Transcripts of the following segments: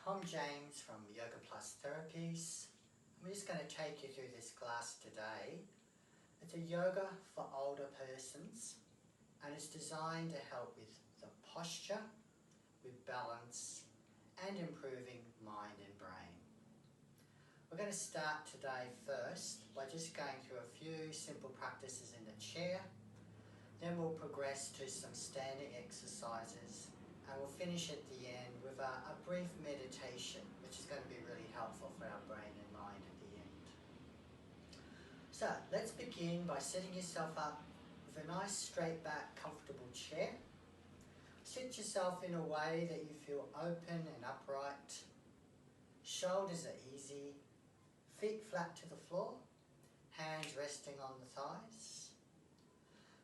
I'm James from Yoga Plus Therapies. I'm just going to take you through this class today. It's a yoga for older persons and it's designed to help with the posture, with balance and improving mind and brain. We're going to start today first by just going through a few simple practices in the chair. Then we'll progress to some standing exercises and we'll finish at the end with a brief meditation, which is going to be really helpful for our brain and mind at the end. So let's begin by setting yourself up with a nice straight back, comfortable chair. Sit yourself in a way that you feel open and upright. Shoulders are easy, feet flat to the floor, hands resting on the thighs.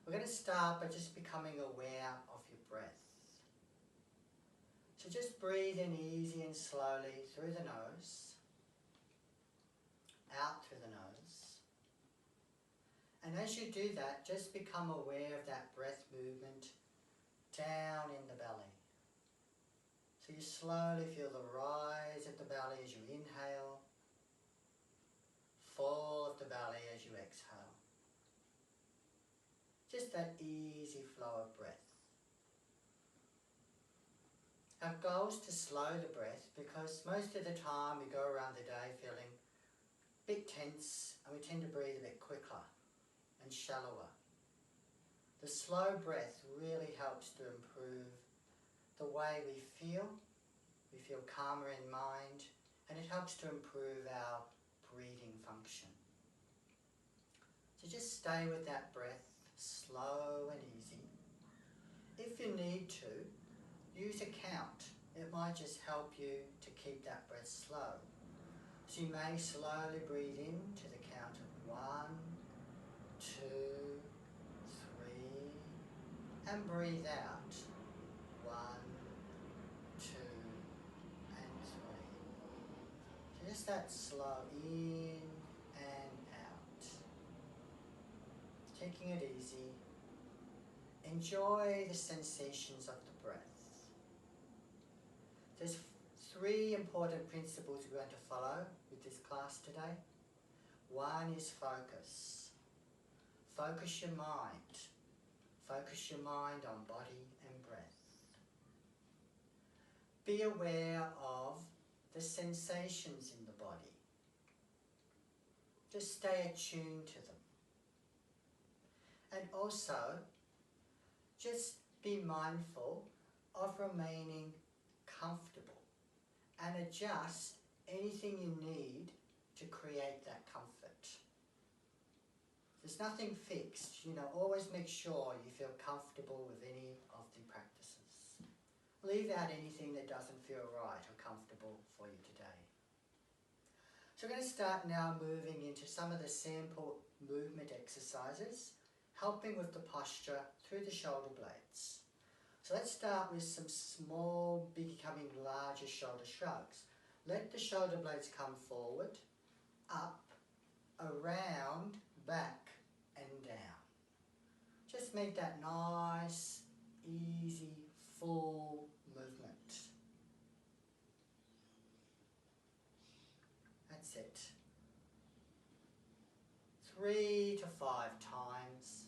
We're going to start by just becoming aware of your breath. So just breathe in easy and slowly through the nose, out through the nose. And as you do that, just become aware of that breath movement down in the belly. So you slowly feel the rise of the belly as you inhale, fall of the belly as you exhale. Just that easy flow of breath. Our goal is to slow the breath because most of the time we go around the day feeling a bit tense and we tend to breathe a bit quicker and shallower. The slow breath really helps to improve the way we feel calmer in mind, and it helps to improve our breathing function. So just stay with that breath, slow and easy. If you need to, use a count. It might just help you to keep that breath slow. So you may slowly breathe in to the count of 1, 2, 3, and breathe out 1, 2, and 3. So just that slow in and out. Taking it easy. Enjoy the sensations of the breath. There's 3 important principles we're going to follow with this class today. One is focus. Focus your mind. Focus your mind on body and breath. Be aware of the sensations in the body. Just stay attuned to them. And also, just be mindful of remaining comfortable and adjust anything you need to create that comfort. There's nothing fixed, always make sure you feel comfortable with any of the practices. Leave out anything that doesn't feel right or comfortable for you today. So we're going to start now moving into some of the simple movement exercises, helping with the posture through the shoulder blades. So let's start with some small, becoming larger shoulder shrugs. Let the shoulder blades come forward, up, around, back and down. Just make that nice, easy, full movement. That's it. 3 to 5 times.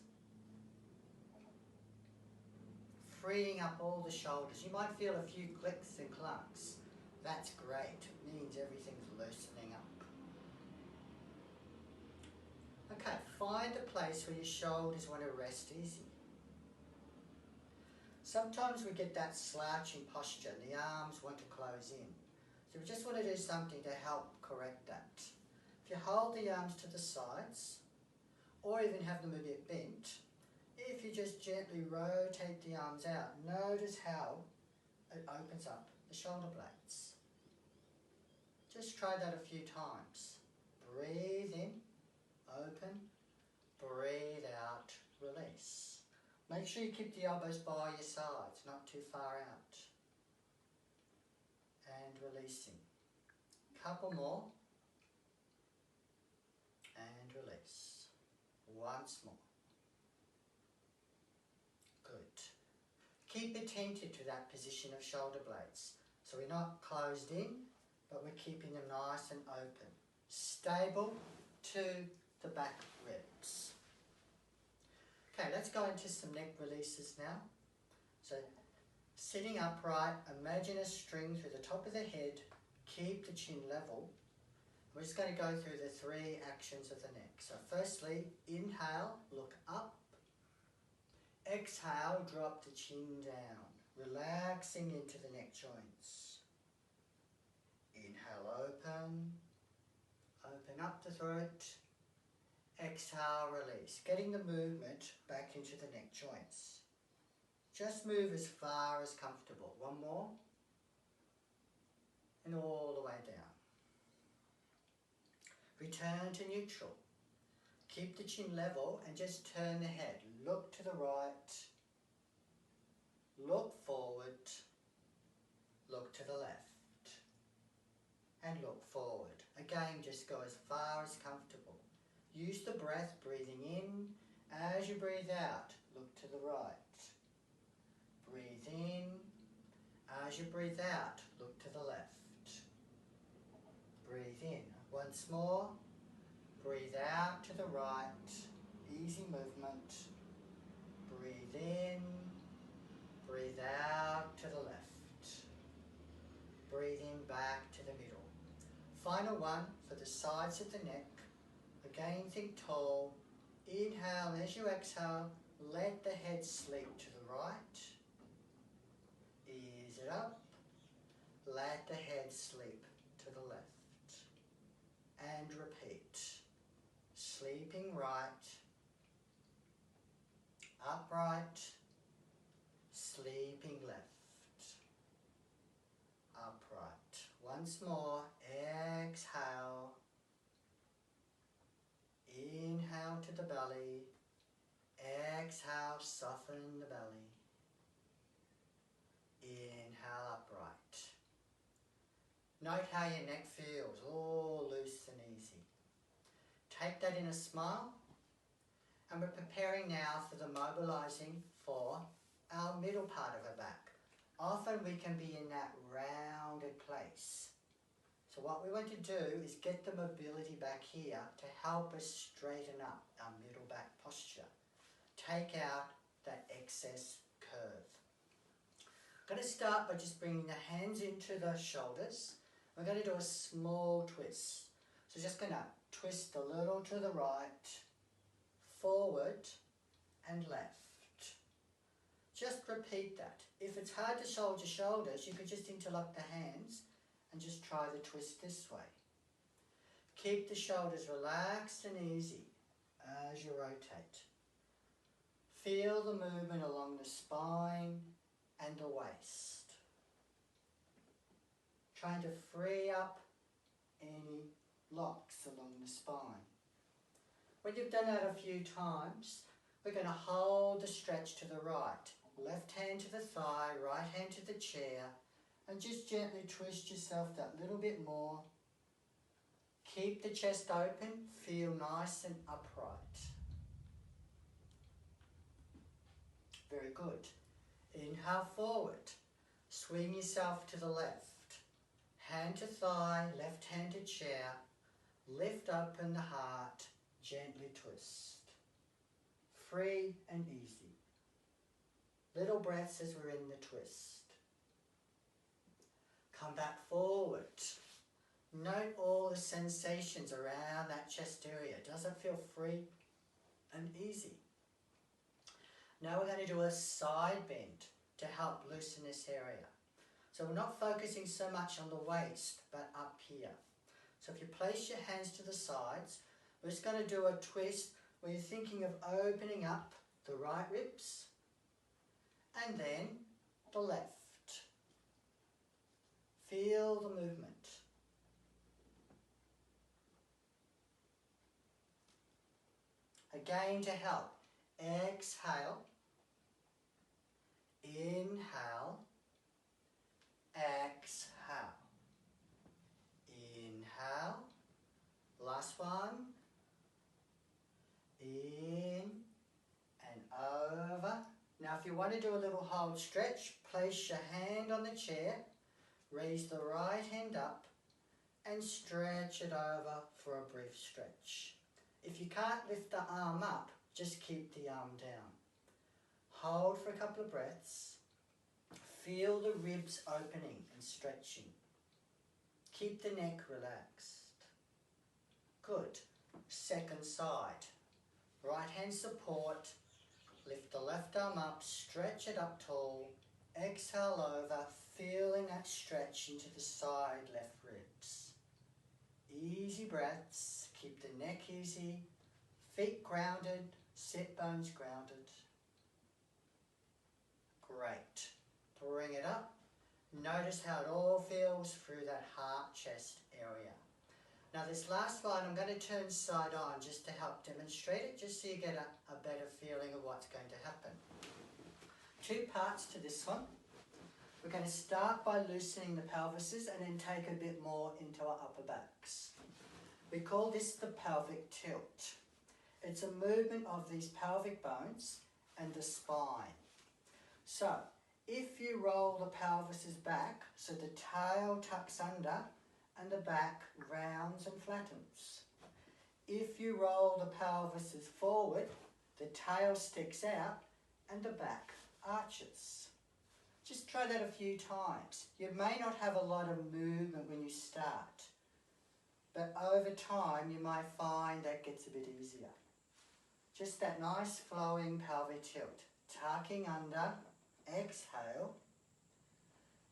Freeing up all the shoulders. You might feel a few clicks and clunks. That's great. It means everything's loosening up. Okay, find a place where your shoulders want to rest easy. Sometimes we get that slouching posture and the arms want to close in. So we just want to do something to help correct that. If you hold the arms to the sides, or even have them a bit bent, if you just gently rotate the arms out, notice how it opens up the shoulder blades. Just try that a few times. Breathe in, open, breathe out, release. Make sure you keep the elbows by your sides, not too far out. And releasing. Couple more. And release. Once more. Good. Keep attentive to that position of shoulder blades. So we're not closed in, but we're keeping them nice and open. Stable to the back ribs. Okay, let's go into some neck releases now. So sitting upright, imagine a string through the top of the head, keep the chin level. We're just going to go through the 3 actions of the neck. So firstly, inhale, look up. Exhale, drop the chin down, relaxing into the neck joints. Inhale, open up the throat. Exhale, release, getting the movement back into the neck joints. Just move as far as comfortable. One more. And all the way down. Return to neutral. Keep the chin level and just turn the head. Look to the right. Look forward. Look to the left. And look forward. Again, just go as far as comfortable. Use the breath, breathing in. As you breathe out, look to the right. Breathe in. As you breathe out, look to the left. Breathe in. Once more. Breathe out to the right. Easy movement. Breathe in. Breathe out to the left. Breathe in back to the middle. Final one for the sides of the neck. Again, think tall. Inhale, and as you exhale, let the head sleep to the right. Ease it up. Let the head sleep to the left. And repeat. Sleeping right. Upright. Sleeping left. Upright. Once more. Exhale. Inhale to the belly. Exhale, soften the belly. Inhale, upright. Note how your neck feels, all loose and easy. Take that in a smile. And we're preparing now for the mobilising for our middle part of our back. Often we can be in that rounded place. So what we want to do is get the mobility back here to help us straighten up our middle back posture. Take out that excess curve. I'm going to start by just bringing the hands into the shoulders. We're going to do a small twist. So just going to twist a little to the right, forward and left. Just repeat that. If it's hard to hold your shoulders, you could just interlock the hands and just try the twist this way. Keep the shoulders relaxed and easy as you rotate. Feel the movement along the spine and the waist. Trying to free up any locks along the spine. When you've done that a few times, we're going to hold the stretch to the right. Left hand to the thigh, right hand to the chair, and just gently twist yourself that little bit more. Keep the chest open, feel nice and upright. Very good. Inhale forward, swing yourself to the left. Hand to thigh, left hand to chair, lift open the heart, gently twist. Free and easy. Little breaths as we're in the twist. Come back forward. Note all the sensations around that chest area. Does it feel free and easy? Now we're going to do a side bend to help loosen this area. So we're not focusing so much on the waist, but up here. So if you place your hands to the sides, we're just going to do a twist where you're thinking of opening up the right ribs and then the left. Feel the movement. Again to help. Exhale. Inhale. Exhale. Inhale. Last one. In and over. Now if you want to do a little hold stretch, place your hand on the chair, Raise the right hand up and stretch it over for a brief stretch. If you can't lift the arm up, just keep the arm down. Hold for a couple of breaths. Feel the ribs opening and stretching. Keep the neck relaxed. Good. Second side. Right hand support. Lift the left arm up, stretch it up tall. Exhale over, feeling that stretch into the side left ribs. Easy breaths. Keep the neck easy. Feet grounded, sit bones grounded. Great. Bring it up. Notice how it all feels through that heart chest area. Now this last one I'm going to turn side on just to help demonstrate it, just so you get a better feeling of what's going to happen. Two parts to this one. We're going to start by loosening the pelvises and then take a bit more into our upper backs. We call this the pelvic tilt. It's a movement of these pelvic bones and the spine. So, if you roll the pelvises back, so the tail tucks under and the back rounds and flattens. If you roll the pelvises forward, the tail sticks out and the back arches. Just try that a few times. You may not have a lot of movement when you start, but over time you might find that gets a bit easier. Just that nice flowing pelvic tilt. Tucking under, exhale,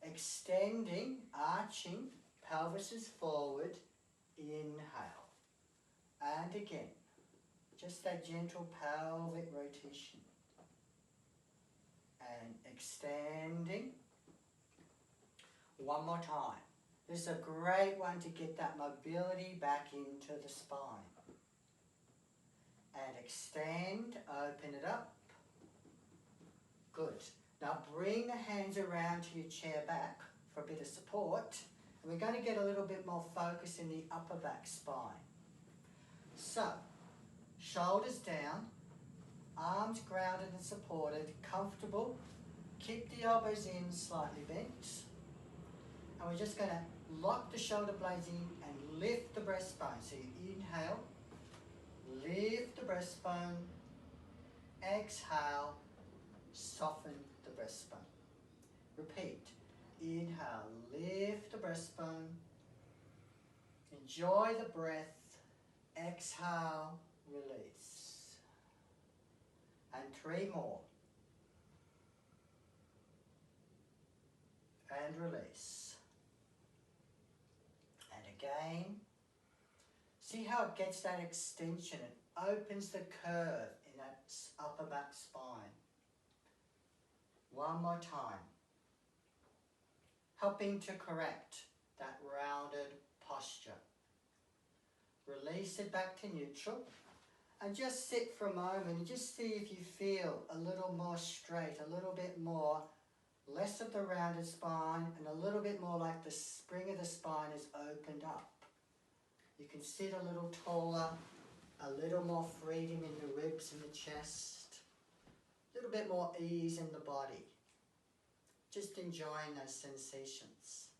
extending, arching, pelvis is forward, inhale. And again, just that gentle pelvic rotation. And extending. One more time. This is a great one to get that mobility back into the spine. And extend, open it up. Good. Now bring the hands around to your chair back for a bit of support. And we're going to get a little bit more focus in the upper back spine. So, shoulders down, arms grounded and supported, comfortable. Keep the elbows in, slightly bent. And we're just going to lock the shoulder blades in and lift the breastbone. So you inhale, lift the breastbone, exhale, soften the breastbone. Repeat. Inhale, lift the breastbone. Enjoy the breath. Exhale, release. And 3 more. And release. And again. See how it gets that extension. It opens the curve in that upper back spine. One more time. Helping to correct that rounded posture. Release it back to neutral and just sit for a moment and just see if you feel a little more straight, a little bit more, less of the rounded spine and a little bit more like the spring of the spine is opened up. You can sit a little taller, a little more freedom in the ribs and the chest, a little bit more ease in the body. Just enjoying those sensations.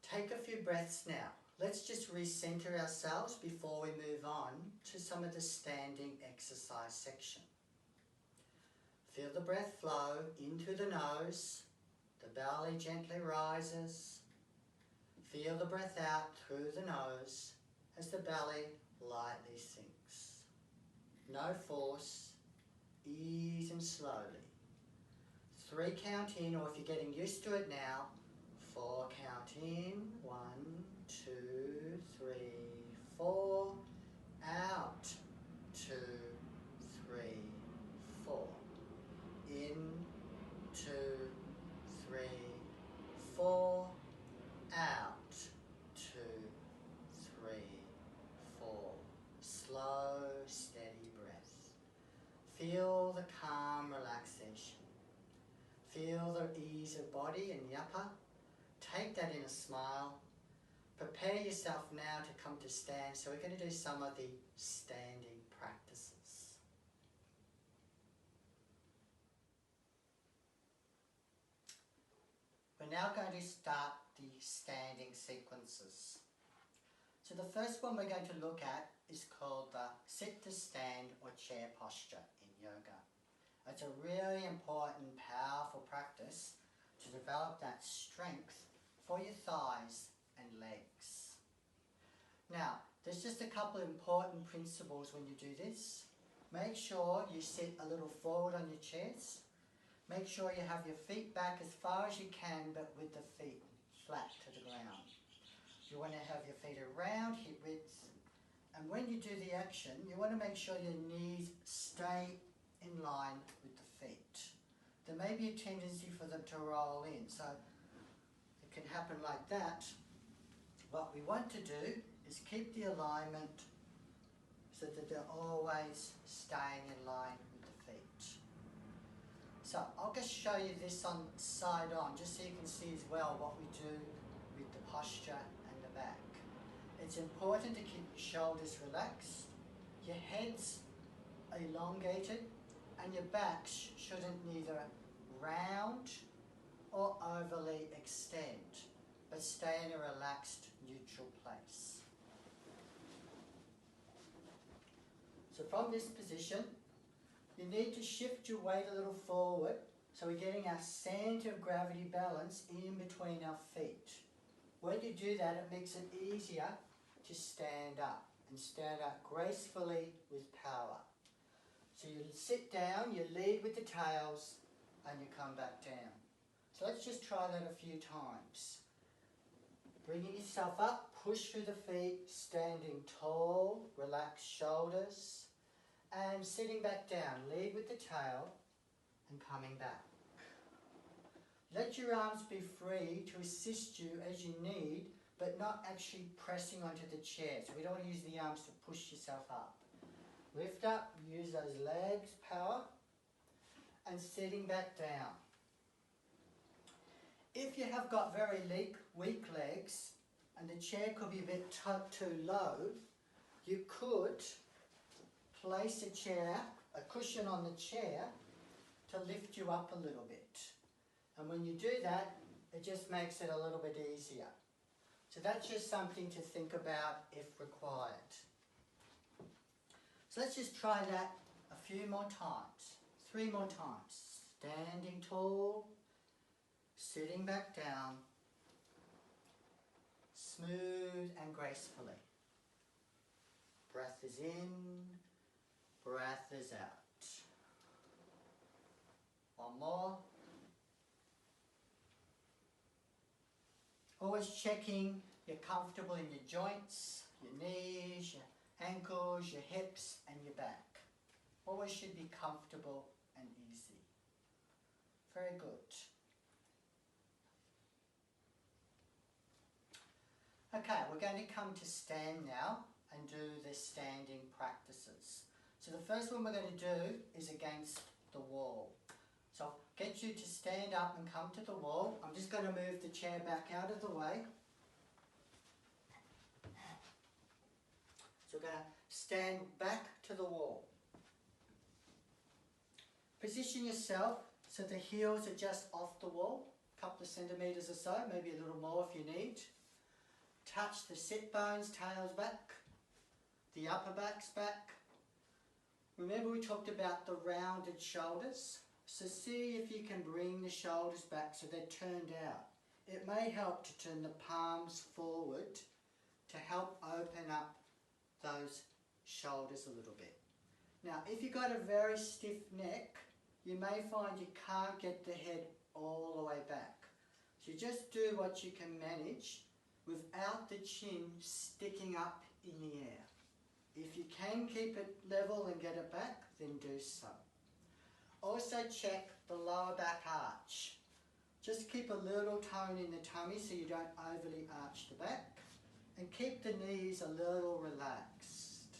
Take a few breaths now. Let's just recenter ourselves before we move on to some of the standing exercise section. Feel the breath flow into the nose. The belly gently rises. Feel the breath out through the nose as the belly lightly sinks. No force. Ease and slowly. 3 count in, or if you're getting used to it now, 4 count in. 1, 2, 3, 4. Out. 2, 3, 4. In. 2, 3, 4. Out. 2, 3, 4. Slow, steady breath. Feel the calm relaxation. Feel the ease of body in the upper. Take that in a smile. Prepare yourself now to come to stand. So we're going to do some of the standing practices. We're now going to start the standing sequences. So the first one we're going to look at is called the sit to stand or chair posture in yoga. It's a really important, powerful practice to develop that strength for your thighs and legs. Now, there's just a couple of important principles when you do this. Make sure you sit a little forward on your chairs. Make sure you have your feet back as far as you can, but with the feet flat to the ground. You want to have your feet around hip width, and when you do the action, you want to make sure your knees stay in line with the feet. There may be a tendency for them to roll in, so it can happen like that. What we want to do is keep the alignment so that they're always staying in line with the feet. So I'll just show you this on side on, just so you can see as well what we do with the posture and the back. It's important to keep your shoulders relaxed, your head's elongated, and your back shouldn't neither round or overly extend, but stay in a relaxed, neutral place. So from this position, you need to shift your weight a little forward, so we're getting our centre of gravity balance in between our feet. When you do that, it makes it easier to stand up, and stand up gracefully with power. So you sit down, you lead with the tails, and you come back down. So let's just try that a few times. Bringing yourself up, push through the feet, standing tall, relax shoulders, and sitting back down. Lead with the tail and coming back. Let your arms be free to assist you as you need, but not actually pressing onto the chair. So we don't want to use the arms to push yourself up. Lift up, use those legs, power, and sitting back down. If you have got very weak legs and the chair could be a bit too low, you could place a cushion on the chair to lift you up a little bit. And when you do that, it just makes it a little bit easier. So that's just something to think about if required. So let's just try that a few more times. 3 more times. Standing tall, sitting back down, smooth and gracefully. Breath is in, breath is out. One more. Always checking you're comfortable in your joints, your knees, your ankles, your hips and your back. Always should be comfortable and easy. Very good. Okay, we're going to come to stand now and do the standing practices. So the first one we're going to do is against the wall. So I'll get you to stand up and come to the wall. I'm just going to move the chair back out of the way. So we're going to stand back to the wall. Position yourself so the heels are just off the wall, a couple of centimetres or so, maybe a little more if you need. Touch the sit bones, tails back, the upper back's back. Remember we talked about the rounded shoulders? So see if you can bring the shoulders back so they're turned out. It may help to turn the palms forward to help open up those shoulders a little bit. Now, if you've got a very stiff neck, you may find you can't get the head all the way back. So you just do what you can manage without the chin sticking up in the air. If you can keep it level and get it back, then do so. Also check the lower back arch. Just keep a little tone in the tummy so you don't overly arch the back. And keep the knees a little relaxed.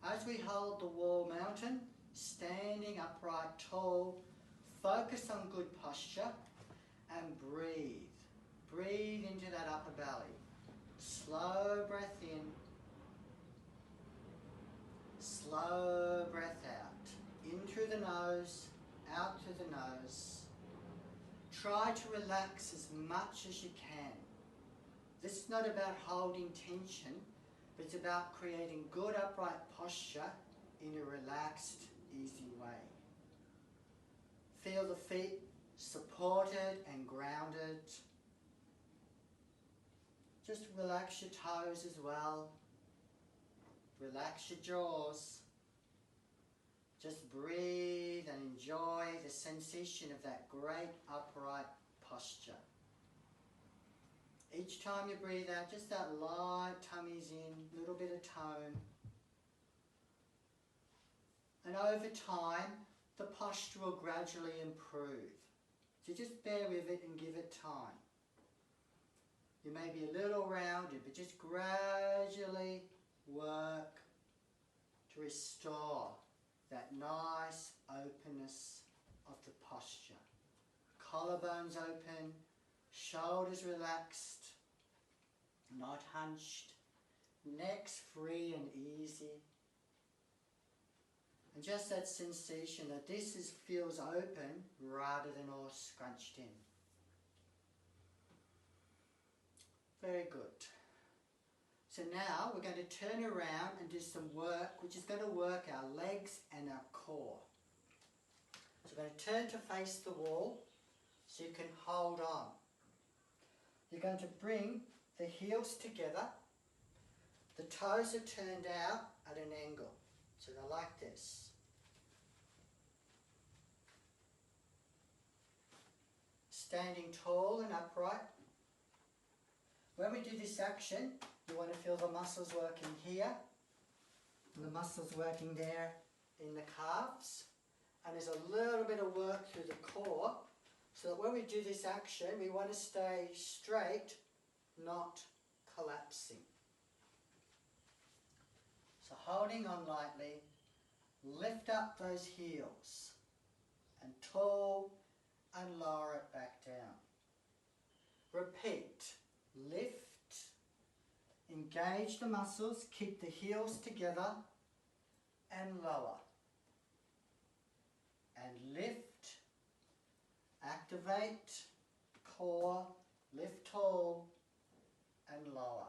As we hold the wall mountain, standing upright tall, focus on good posture and breathe. Breathe into that upper belly. Slow breath in. Slow breath out. In through the nose, out through the nose. try to relax as much as you can. This is not about holding tension, but it's about creating good upright posture in a relaxed, easy way. Feel the feet supported and grounded. Just relax your toes as well. Relax your jaws. Just breathe and enjoy the sensation of that great upright posture. Each time you breathe out, just that light tummy's in, a little bit of tone. And over time, the posture will gradually improve. So just bear with it and give it time. You may be a little rounded, but just gradually work to restore that nice openness of the posture. Collarbones open, shoulders relaxed, not hunched, necks free and easy. And just that sensation that feels open rather than all scrunched in. Very good. So now we're going to turn around and do some work which is going to work our legs and our core. So we're going to turn to face the wall so you can hold on. You're going to bring the heels together. The toes are turned out at an angle. So they're like this. Standing tall and upright. When we do this action, you want to feel the muscles working here, and the muscles working there in the calves. And there's a little bit of work through the core, so that when we do this action, we want to stay straight, not collapsing. So holding on lightly, lift up those heels, and tall, and lower it back down. Repeat. Lift, engage the muscles, keep the heels together, and lower. And lift, activate, core, lift tall, and lower.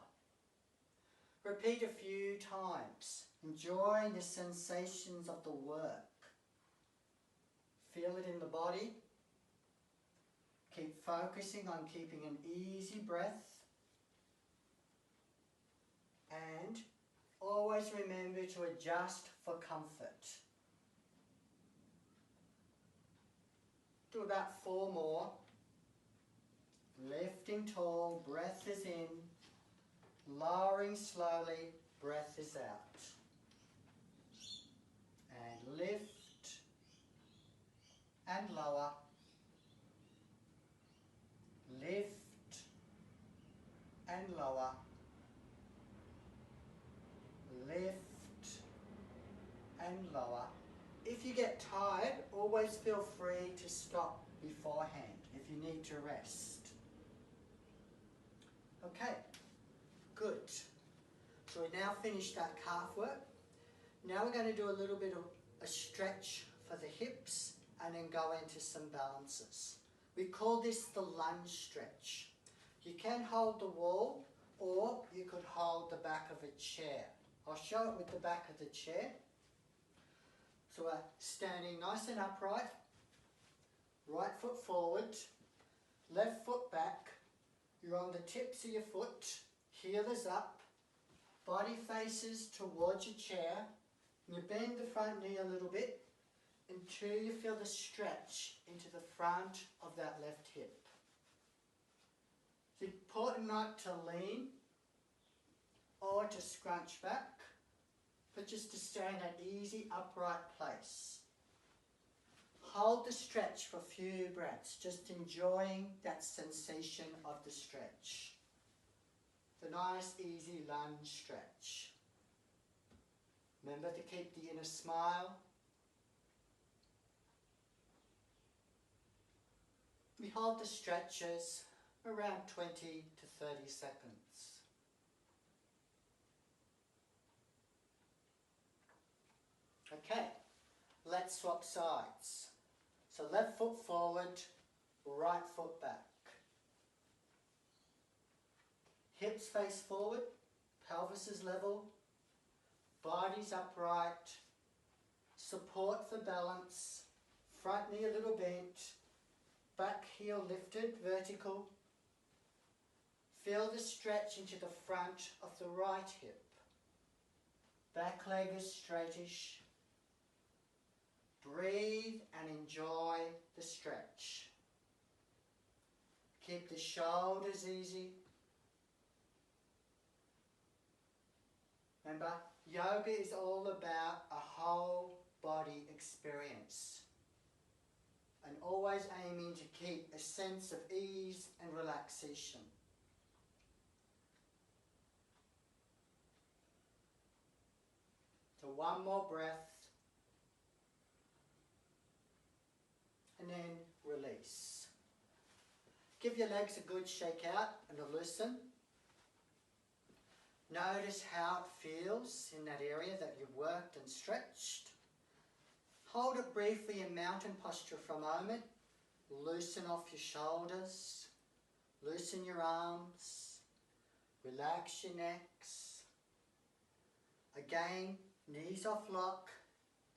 Repeat a few times, enjoying the sensations of the work. Feel it in the body. Keep focusing on keeping an easy breath. And always remember to adjust for comfort. Do about 4 more. Lifting tall, breath is in. Lowering slowly, breath is out. And lift and lower. Lift and lower. Lift and lower. If you get tired, always feel free to stop beforehand if you need to rest. Okay, good. So we now finished that calf work. Now we're going to do a little bit of a stretch for the hips and then go into some balances. We call this the lunge stretch. You can hold the wall or you could hold the back of a chair. I'll show it with the back of the chair. So we're standing nice and upright, right foot forward, left foot back, you're on the tips of your foot, heel is up, body faces towards your chair, and you bend the front knee a little bit until you feel the stretch into the front of that left hip. It's important not to lean or to scrunch back, but just to stay in an easy upright place. Hold the stretch for a few breaths, just enjoying that sensation of the stretch. The nice easy lunge stretch. Remember to keep the inner smile. We hold the stretches around 20 to 30 seconds. Okay, let's swap sides. So left foot forward, right foot back. Hips face forward, pelvis is level, body's upright, support for balance, front knee a little bent, back heel lifted, vertical. Feel the stretch into the front of the right hip. Back leg is straightish. Breathe and enjoy the stretch. Keep the shoulders easy. Remember, yoga is all about a whole body experience. And always aiming to keep a sense of ease and relaxation. So one more breath. And then release. Give your legs a good shake out and a loosen. Notice how it feels in that area that you've worked and stretched. Hold it briefly in mountain posture for a moment. Loosen off your shoulders. Loosen your arms. Relax your necks. Again, knees off lock.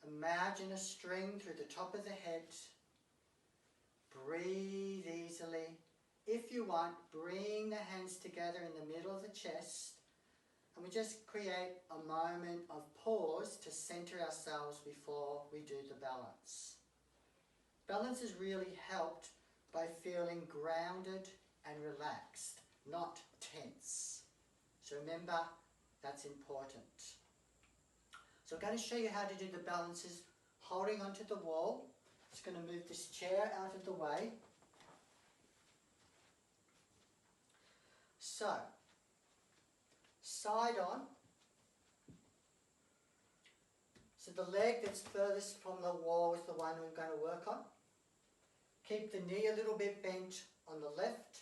Imagine a string through the top of the head. Breathe easily. If you want, bring the hands together in the middle of the chest. And we just create a moment of pause to center ourselves before we do the balance. Balance is really helped by feeling grounded and relaxed, not tense. So remember, that's important. So I'm going to show you how to do the balances holding onto the wall. Just going to move this chair out of the way. So, side on. So the leg that's furthest from the wall is the one we're going to work on. Keep the knee a little bit bent on the left.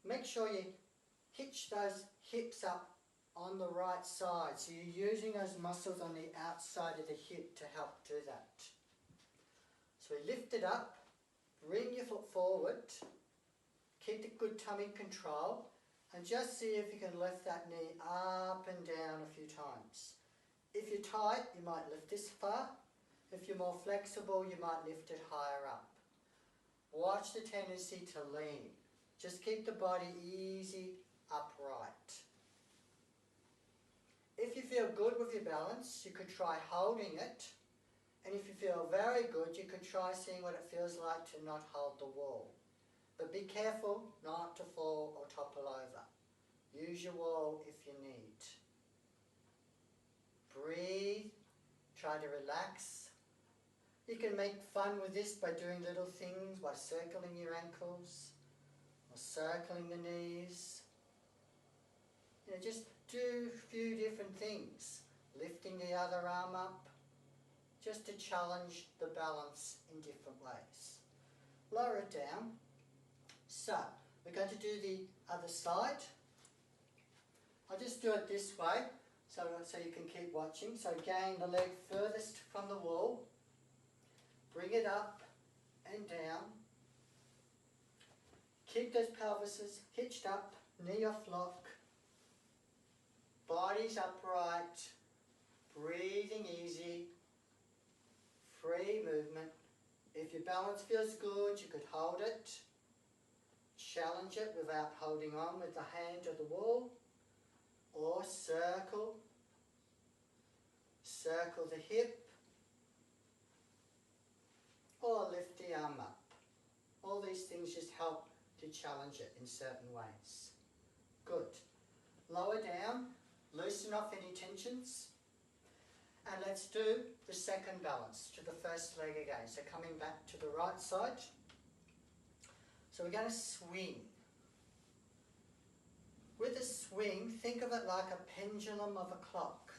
Make sure you hitch those hips up on the right side. So you're using those muscles on the outside of the hip to help do that. So we lift it up, bring your foot forward, keep the good tummy control, and just see if you can lift that knee up and down a few times. If you're tight, you might lift this far. If you're more flexible, you might lift it higher up. Watch the tendency to lean. Just keep the body easy, upright. If you feel good with your balance, you could try holding it. And if you feel very good, you could try seeing what it feels like to not hold the wall. But be careful not to fall or topple over. Use your wall if you need. Breathe. Try to relax. You can make fun with this by doing little things, by circling your ankles or circling the knees. Just do a few different things. Lifting the other arm up, just to challenge the balance in different ways. Lower it down. So, we're going to do the other side. I'll just do it this way, so you can keep watching. So again, the leg furthest from the wall. Bring it up and down. Keep those pelvises hitched up, knee off lock. Body's upright. Breathing easy. Free movement. If your balance feels good, you could hold it. Challenge it without holding on with the hand or the wall. Or circle. Circle the hip. Or lift the arm up. All these things just help to challenge it in certain ways. Good. Lower down. Loosen off any tensions. And let's do the second balance to the first leg again. So coming back to the right side. So we're going to swing. With a swing, think of it like a pendulum of a clock.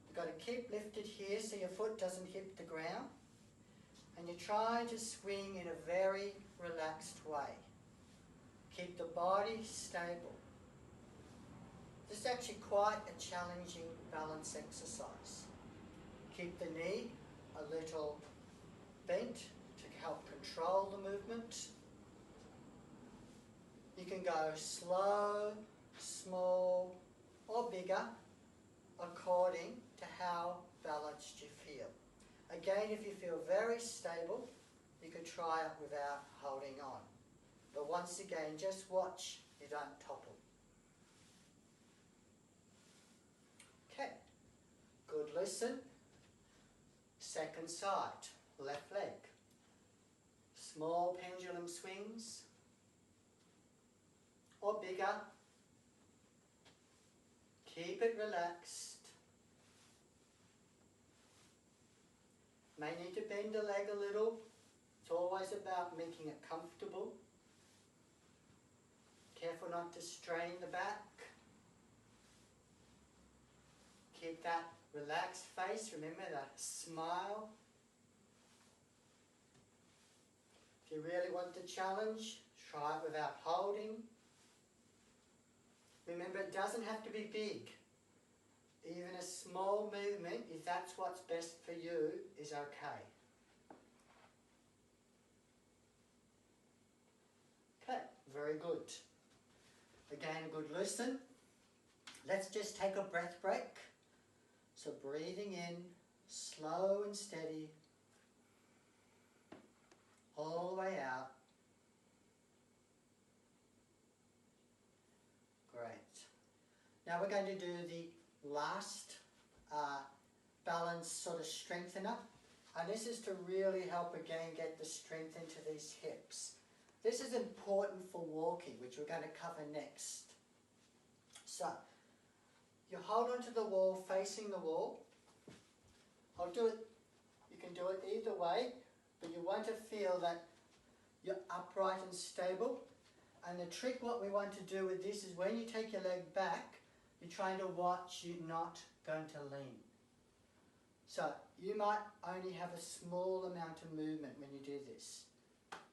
You've got to keep lifted here so your foot doesn't hit the ground. And you try to swing in a very relaxed way. Keep the body stable. This is actually quite a challenging balance exercise. Keep the knee a little bent to help control the movement. can go slow, small, or bigger according to how balanced you feel. Again, if you feel very stable, you could try it without holding on. But once again, just watch you don't topple. Okay, good listen. Second side, left leg. Small pendulum swings or bigger. Keep it relaxed. May need to bend the leg a little. It's always about making it comfortable. Careful not to strain the back. Keep that relaxed face. Remember that smile. If you really want the challenge, try it without holding. Remember, it doesn't have to be big. Even a small movement, if that's what's best for you, is okay. Okay, very good. Again, good listen. Let's just take a breath break. So breathing in, slow and steady, all the way out. Great. Now we're going to do the last balance sort of strengthener, and this is to really help again get the strength into these hips. This is important for walking, which we're going to cover next. So you hold onto the wall, facing the wall. I'll do it, you can do it either way, but you want to feel that you're upright and stable. And the trick, what we want to do with this is when you take your leg back, you're trying to watch you're not going to lean. So you might only have a small amount of movement when you do this.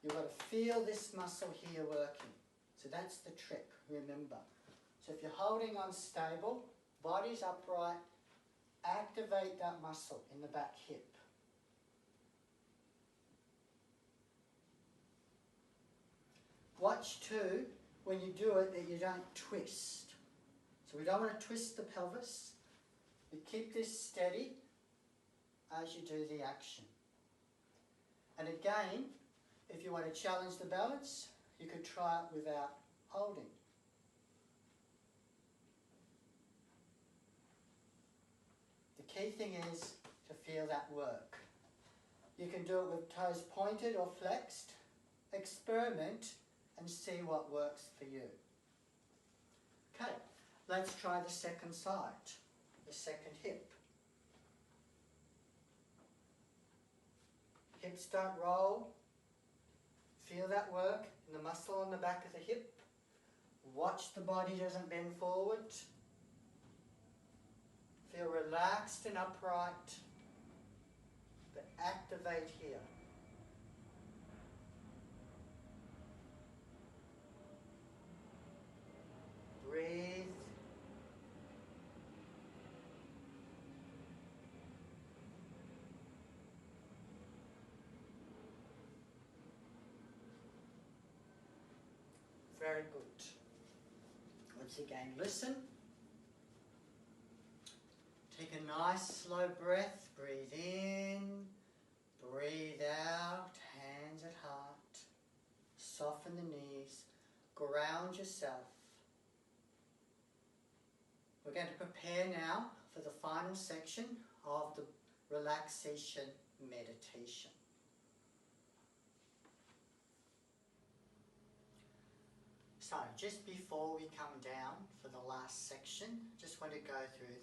You've got to feel this muscle here working. So that's the trick, remember. So if you're holding on stable, body's upright, activate that muscle in the back hip. Watch too, when you do it, that you don't twist. So we don't want to twist the pelvis. We keep this steady as you do the action. And again, if you want to challenge the balance, you could try it without holding. The key thing is to feel that work. You can do it with toes pointed or flexed. Experiment and see what works for you. Okay, let's try the second side, the second hip. Hips don't roll. Feel that work in the muscle on the back of the hip. Watch the body doesn't bend forward. Feel relaxed and upright, but activate here. Breathe. Very good. Once again, listen. Take a nice slow breath. Breathe in, breathe out, hands at heart. Soften the knees, ground yourself. We're going to prepare now for the final section of the relaxation meditation. So just before we come down for the last section, just want to go through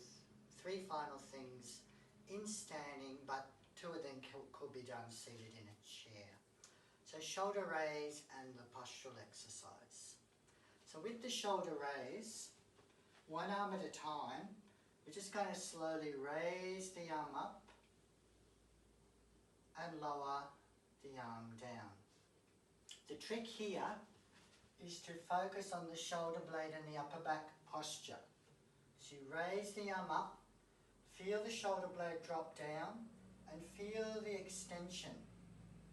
three final things in standing, but two of them could be done seated in a chair. So shoulder raise and the postural exercise. So with the shoulder raise, one arm at a time, we're just going to slowly raise the arm up and lower the arm down. The trick here is to focus on the shoulder blade and the upper back posture. So you raise the arm up, feel the shoulder blade drop down, and feel the extension,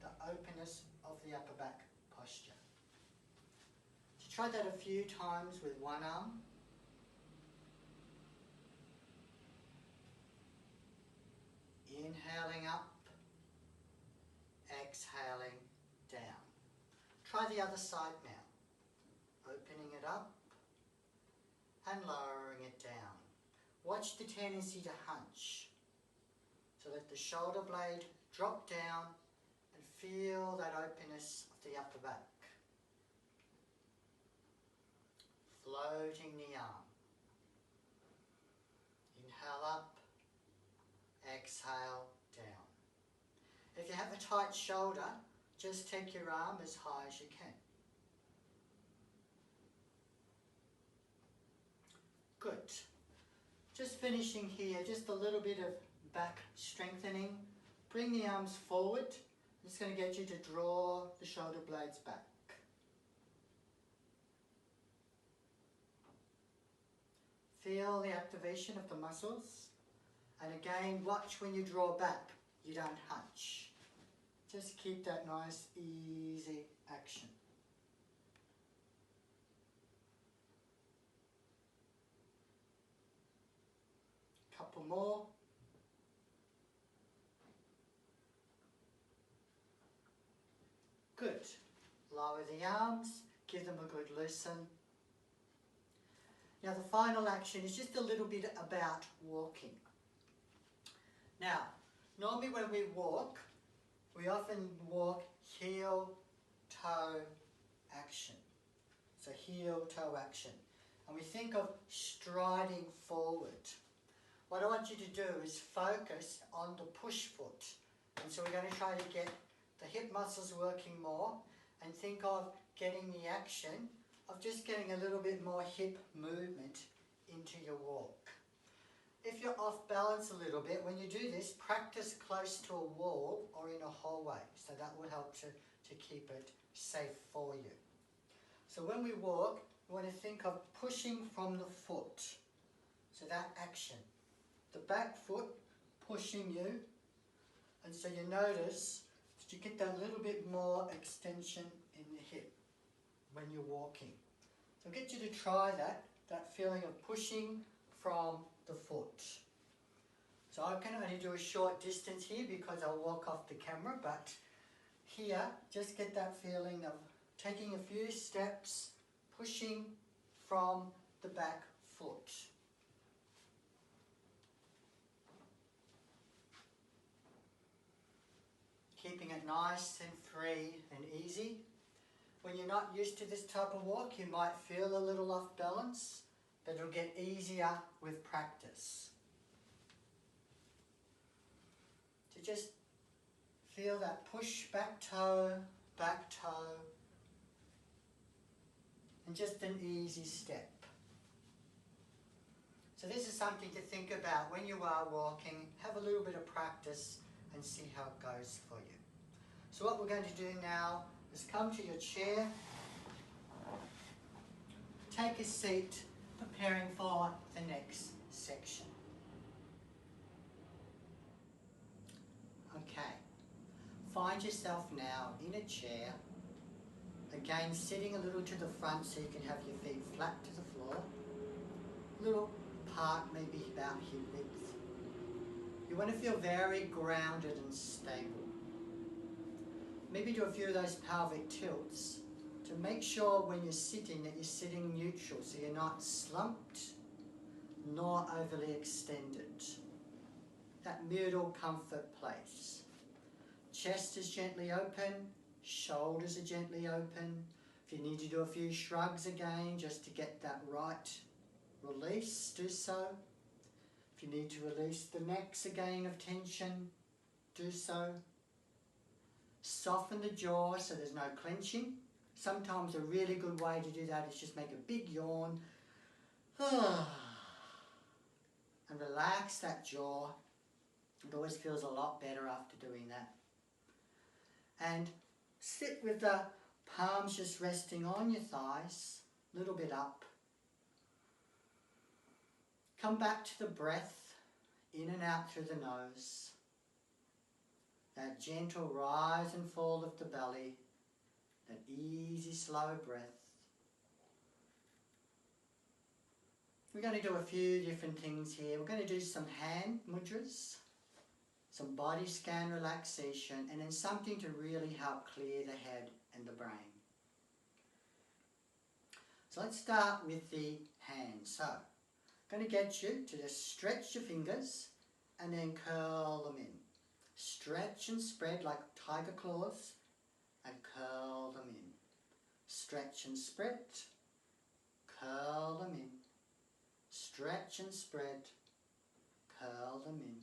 the openness of the upper back posture. To Try that a few times with one arm. Inhaling up, exhaling down. Try the other side now. Opening it up and lowering it down. Watch the tendency to hunch. So let the shoulder blade drop down and feel that openness of the upper back. Floating the arm. Inhale up, exhale down. If you have a tight shoulder, just take your arm as high as you can. Good. Just finishing here, just a little bit of back strengthening. Bring the arms forward. It's going to get you to draw the shoulder blades back. Feel the activation of the muscles. And again, watch when you draw back, you don't hunch. Just keep that nice, easy action. Couple more. Good. Lower the arms, give them a good loosen. Now the final action is just a little bit about walking. Now, normally when we walk, we often walk heel, toe, action. So heel, toe, action. And we think of striding forward. What I want you to do is focus on the push foot. And so we're going to try to get the hip muscles working more and think of getting the action of just getting a little bit more hip movement into your walk. If you're off balance a little bit, when you do this, practice close to a wall or in a hallway. So that will help to keep it safe for you. So when we walk, we want to think of pushing from the foot. So that action. The back foot pushing you. And so you notice that you get that little bit more extension in the hip when you're walking. So I'll get you to try that feeling of pushing from the foot. So I can only do a short distance here because I'll walk off the camera, but here, just get that feeling of taking a few steps, pushing from the back foot. Keeping it nice and free and easy. When you're not used to this type of walk, you might feel a little off balance, but it'll get easier with practice. So just feel that push back toe, and just an easy step. So this is something to think about when you are walking. Have a little bit of practice and see how it goes for you. So what we're going to do now is come to your chair, take a seat, preparing for the next section. Okay, find yourself now in a chair, again sitting a little to the front so you can have your feet flat to the floor, a little apart, maybe about hip width. You want to feel very grounded and stable. Maybe do a few of those pelvic tilts to make sure when you're sitting that you're sitting neutral, so you're not slumped nor overly extended. That middle comfort place. Chest is gently open, shoulders are gently open. If you need to do a few shrugs again just to get that right release, do so. If you need to release the necks again of tension, do so. Soften the jaw so there's no clenching. Sometimes a really good way to do that is just make a big yawn and relax that jaw. It always feels a lot better after doing that. And sit with the palms just resting on your thighs, a little bit up. Come back to the breath, in and out through the nose. That gentle rise and fall of the belly, that easy slow breath. We're going to do a few different things here. We're going to do some hand mudras, some body scan relaxation, and then something to really help clear the head and the brain. So let's start with the hands. So I'm going to get you to just stretch your fingers and then curl them in. Stretch and spread like tiger claws and curl them in. Stretch and spread, curl them in. Stretch and spread, curl them in.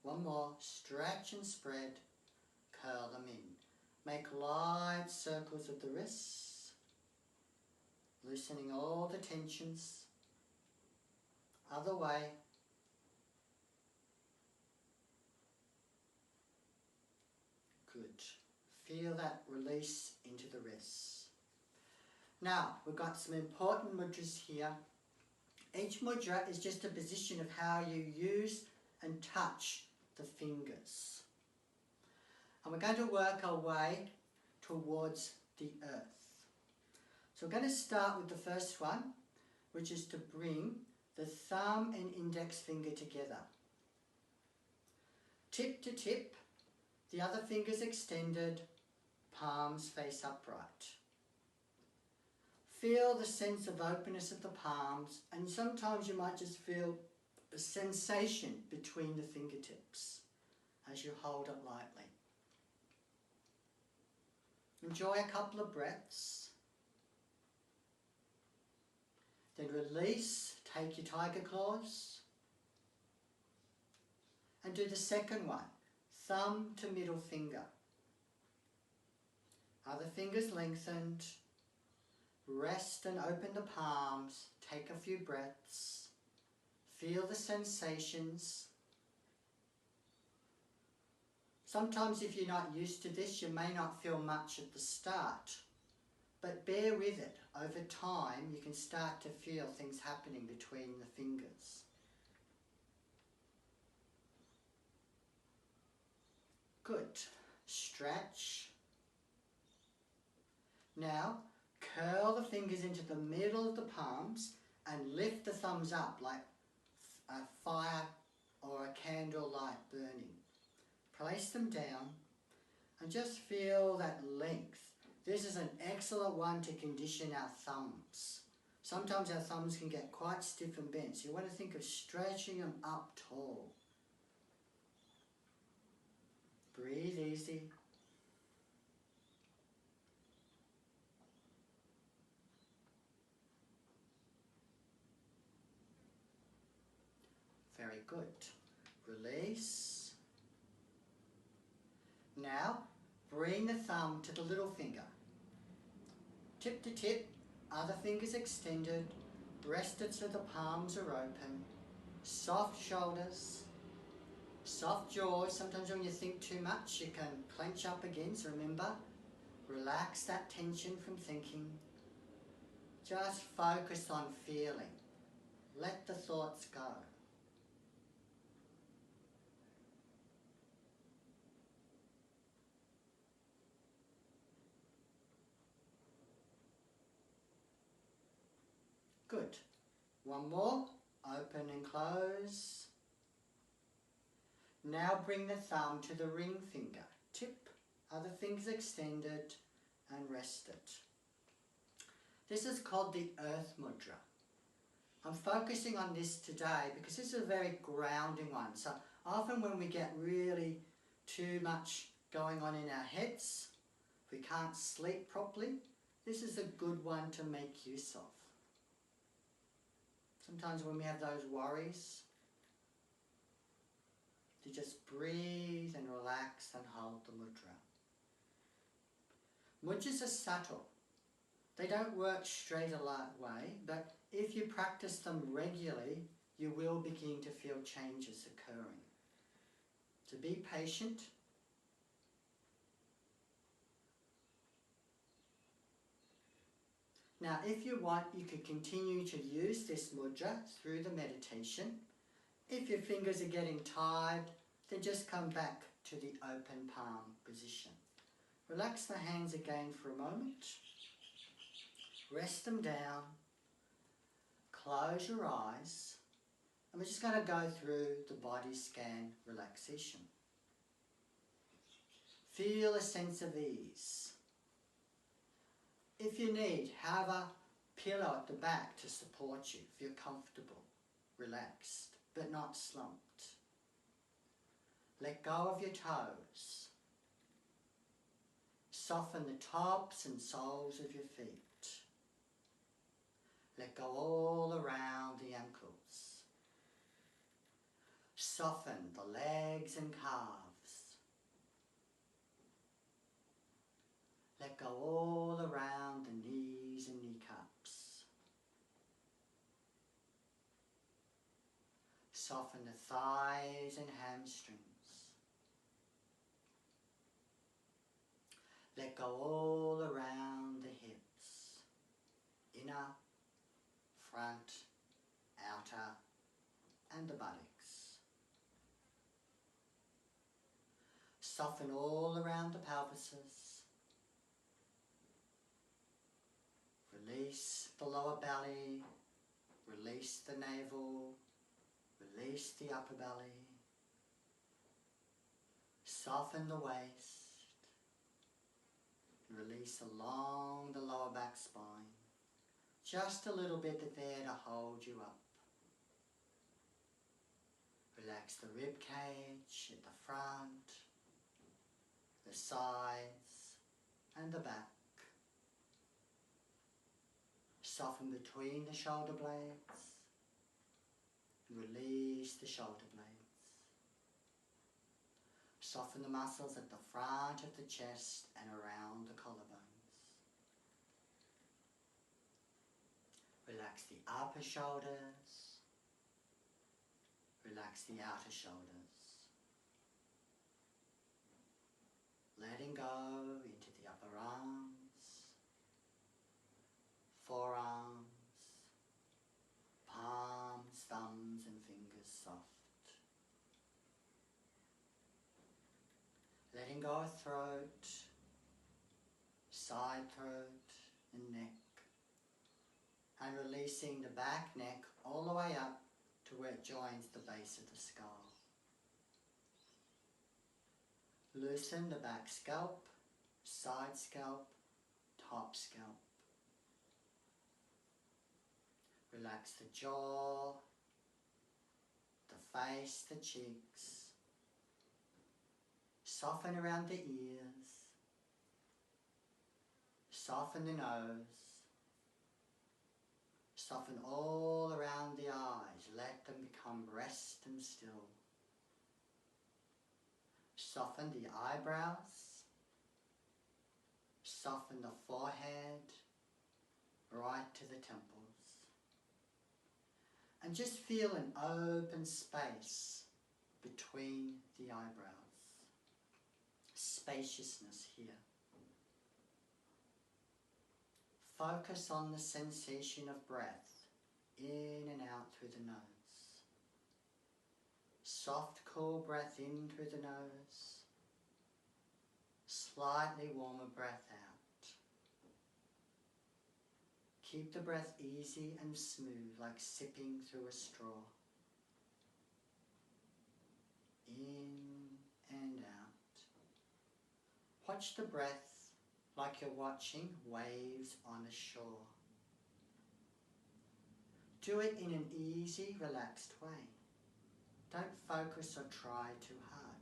One more, stretch and spread, curl them in. Make light circles of the wrists, loosening all the tensions. Other way. Good. Feel that release into the wrists. Now, we've got some important mudras here. Each mudra is just a position of how you use and touch the fingers. And we're going to work our way towards the earth. So we're going to start with the first one, which is to bring the thumb and index finger together. Tip to tip, the other fingers extended, palms face upright. Feel the sense of openness of the palms, and sometimes you might just feel a sensation between the fingertips as you hold it lightly. Enjoy a couple of breaths. Then release, take your tiger claws. And do the second one, thumb to middle finger. Other fingers lengthened. Rest and open the palms. Take a few breaths. Feel the sensations. Sometimes if you're not used to this, you may not feel much at the start. But bear with it. Over time, you can start to feel things happening between the fingers. Good. Stretch. Now, curl the fingers into the middle of the palms and lift the thumbs up like a fire or a candle light burning. Place them down and just feel that length. This is an excellent one to condition our thumbs. Sometimes our thumbs can get quite stiff and bent, so you want to think of stretching them up tall. Breathe easy. Very good. Release. Now, bring the thumb to the little finger. Tip to tip, other fingers extended, rested so the palms are open. Soft shoulders, soft jaws. Sometimes when you think too much, you can clench up again. So remember, relax that tension from thinking. Just focus on feeling. Let the thoughts go. Good. One more. Open and close. Now bring the thumb to the ring finger. Tip, other fingers extended and rested. This is called the Earth Mudra. I'm focusing on this today because this is a very grounding one. So often when we get really too much going on in our heads, we can't sleep properly, this is a good one to make use of. Sometimes when we have those worries, to just breathe and relax and hold the mudra. Mudras are subtle. They don't work straight away, but if you practice them regularly, you will begin to feel changes occurring. So be patient. Now, if you want, you could continue to use this mudra through the meditation. If your fingers are getting tired, then just come back to the open palm position. Relax the hands again for a moment. Rest them down. close your eyes and we're just going to go through the body scan relaxation. Feel a sense of ease. If you need, have a pillow at the back to support you if you're comfortable, relaxed, but not slumped. Let go of your toes. Soften the tops and soles of your feet. Let go all around the ankles. Soften the legs and calves. Let go all around the knees and kneecaps. Soften the thighs and hamstrings. Let go all around the hips, inner, front, outer, and the buttocks. Soften all around the pelvises. Release the lower belly, release the navel, release the upper belly. Soften the waist. Release along the lower back spine. Just a little bit there to hold you up. Relax the rib cage at the front, the sides and the back. Soften between the shoulder blades. Release the shoulder blades. Soften the muscles at the front of the chest and around the collarbones. Relax the upper shoulders. Relax the outer shoulders. Letting go into the upper arms, forearms, palms, thumbs and fingers soft. Letting go of throat, side throat and neck. And releasing the back neck all the way up to where it joins the base of the skull. Loosen the back scalp, side scalp, top scalp. Relax the jaw, the face, the cheeks. Soften around the ears. Soften the nose. Soften all around the eyes. Let them become rest and still. Soften the eyebrows. Soften the forehead right to the temples. And just feel an open space between the eyebrows. Spaciousness here. Focus on the sensation of breath in and out through the nose. Soft, cool breath in through the nose. Slightly warmer breath out. Keep the breath easy and smooth, like sipping through a straw. In and out. Watch the breath like you're watching waves on a shore. Do it in an easy, relaxed way. Don't focus or try too hard.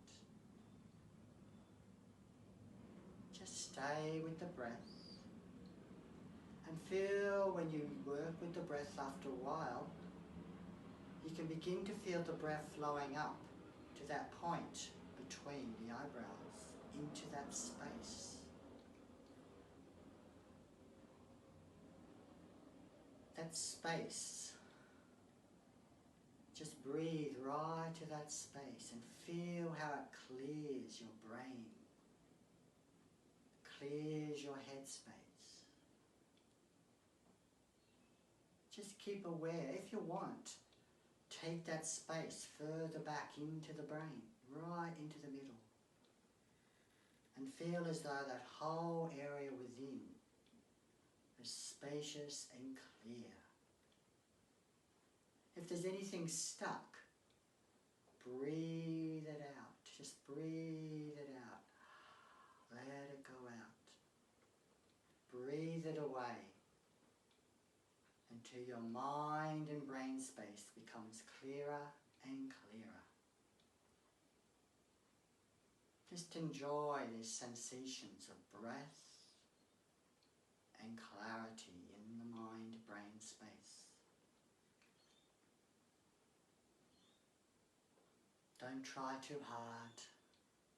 Just stay with the breath and feel when you work with the breath after a while, you can begin to feel the breath flowing up to that point between the eyebrows, into that space. That space, just breathe right to that space and feel how it clears your brain, clears your headspace. Just keep aware, if you want, take that space further back into the brain, right into the middle, and feel as though that whole area within is spacious and clear. If there's anything stuck, breathe it out. Just breathe it out. Let it go out. Breathe it away until your mind and brain space becomes clearer and clearer. Just enjoy these sensations of breath and clarity in the mind-brain space. Don't try too hard.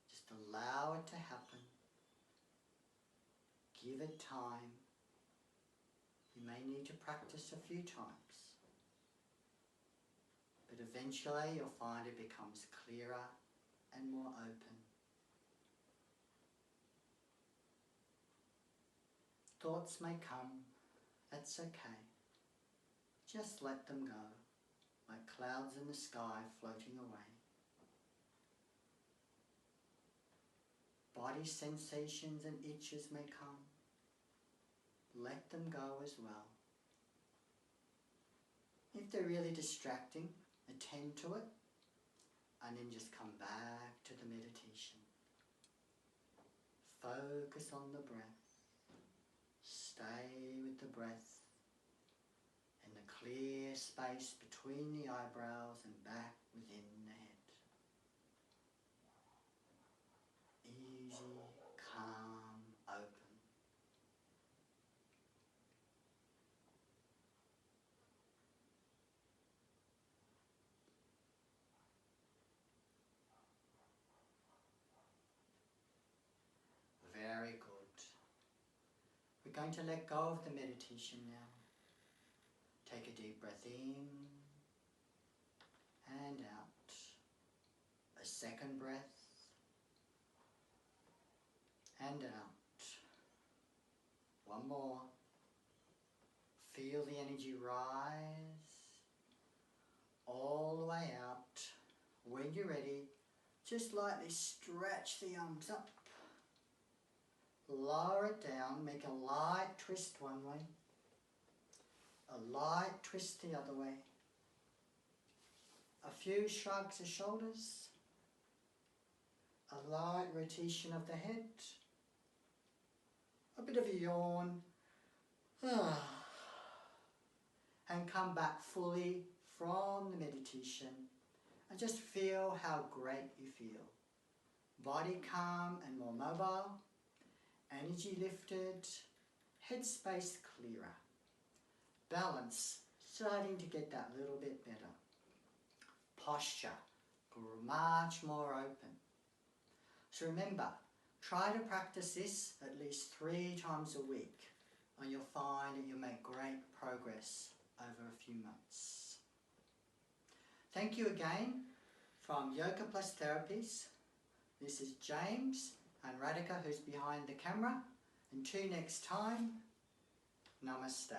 Just allow it to happen. Give it time. You may need to practice a few times. But eventually you'll find it becomes clearer and more open. Thoughts may come, that's okay. Just let them go, like clouds in the sky floating away. Body sensations and itches may come. Let them go as well. If they're really distracting, attend to it, and then just come back to the meditation. Focus on the breath. Stay with the breath in the clear space between the eyebrows and back within the head. Easy, calm, open. Very good. We're going to let go of the meditation now. Take a deep breath in and out. A second breath and out. One more. Feel the energy rise all the way out. When you're ready, just lightly stretch the arms up. Lower it down, make a light twist one way, a light twist the other way. A few shrugs of shoulders, a light rotation of the head, a bit of a yawn, and come back fully from the meditation and just feel how great you feel. Body calm and more mobile. Energy lifted, headspace clearer. Balance starting to get that little bit better. Posture much more open. So remember, try to practice this at least 3 times a week and you'll find that you'll make great progress over a few months. Thank you again from Yoga Plus Therapies. This is James and Radhika, who's behind the camera. Until next time, Namaste.